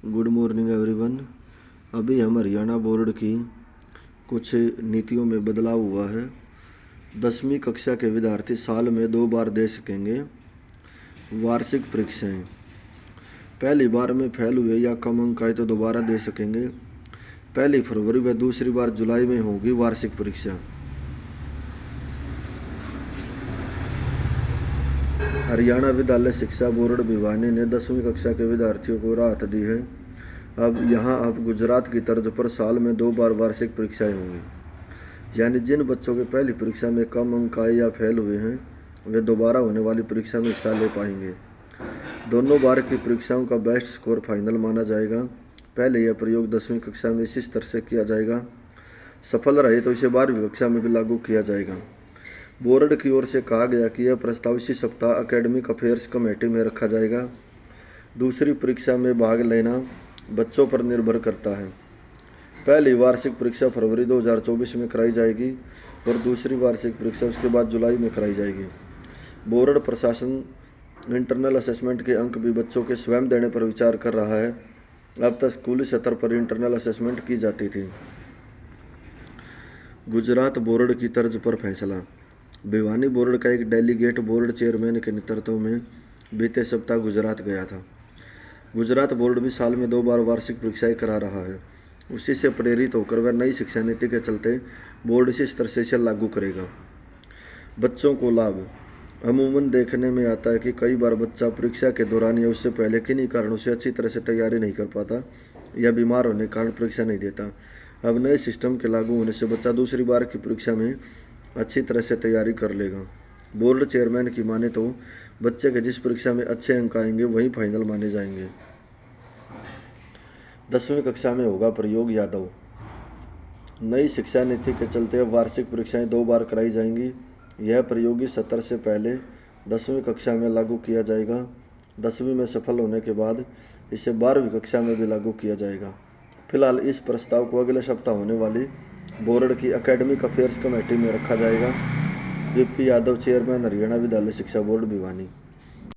Good morning everyone. अभी हम Haryana board की कुछ नीतियों में बदलाव हुआ है। 10वीं कक्षा के विद्यार्थी साल में 2 बार दे सकेंगे वार्षिक परीक्षाएं। पहली बार में फेल हुए या कम अंक आए तो दोबारा दे सकेंगे। 1 फरवरी व दूसरी बार जुलाई में होगी वार्षिक परीक्षा। हरियाणा विद्यालय शिक्षा बोर्ड भिवानी ने 10वीं कक्षा के विद्यार्थियों को राहत दी है। अब गुजरात की तर्ज पर साल में 2 बार वार्षिक परीक्षाएं होंगी। यानी जिन बच्चों के पहली परीक्षा में कम अंक आए या फेल हुए हैं वे दोबारा होने वाली परीक्षा में हिस्सा ले पाएंगे। दोनों बार की परीक्षाओं का बेस्ट स्कोर फाइनल माना जाएगा। पहले यह प्रयोग 10वीं कक्षा में इसी स्तर से किया जाएगा। सफल रहे तो इसे 12वीं कक्षा में भी लागू किया जाएगा। बोर्ड की ओर से कहा गया कि यह प्रस्ताव इसी सप्ताह एकेडमिक अफेयर्स कमेटी में रखा जाएगा। दूसरी परीक्षा में भाग लेना बच्चों पर निर्भर करता है। पहली वार्षिक परीक्षा फरवरी 2024 में कराई जाएगी और दूसरी वार्षिक परीक्षा उसके बाद जुलाई में कराई जाएगी। बोर्ड प्रशासन इंटरनल असेसमेंट के अंक भी बच्चों के स्वयं देने पर विचार कर रहा है। अब तक स्कूली स्तर पर इंटरनल असेसमेंट की जाती थी। गुजरात बोर्ड की तर्ज पर फैसला। भिवानी बोर्ड का एक डेलीगेट बोर्ड चेयरमैन के नेतृत्व में बीते सप्ताह गुजरात गया था। गुजरात बोर्ड भी साल में 2 बार वार्षिक परीक्षाएं करा रहा है। उसी से प्रेरित होकर वह नई शिक्षा नीति के चलते बोर्ड इसी स्तर से इसे लागू करेगा। बच्चों को लाभ। अमूमन देखने में आता है कि कई बार बच्चा परीक्षा के दौरान या उससे पहले किन्हीं कारणों से अच्छी तरह से तैयारी नहीं कर पाता या बीमार होने के कारण परीक्षा नहीं देता। अब नए सिस्टम के लागू होने से बच्चा दूसरी बार की परीक्षा में अच्छी तरह से तैयारी कर लेगा। बोर्ड चेयरमैन की माने तो बच्चे के जिस परीक्षा में अच्छे अंक आएंगे वही फाइनल माने जाएंगे। 10वीं कक्षा में होगा प्रयोग यादव। नई शिक्षा नीति के चलते अब वार्षिक परीक्षाएं 2 बार कराई जाएंगी। यह प्रयोगी सत्र से पहले 10वीं कक्षा में लागू किया जाएगा। 10वीं में सफल होने के बाद इसे 12वीं कक्षा में भी लागू किया जाएगा। फिलहाल इस प्रस्ताव को अगले सप्ताह होने वाली बोर्ड की एकेडमिक अफेयर्स कमेटी में रखा जाएगा। वीपी यादव, चेयरमैन, हरियाणा विद्यालय शिक्षा बोर्ड भिवानी।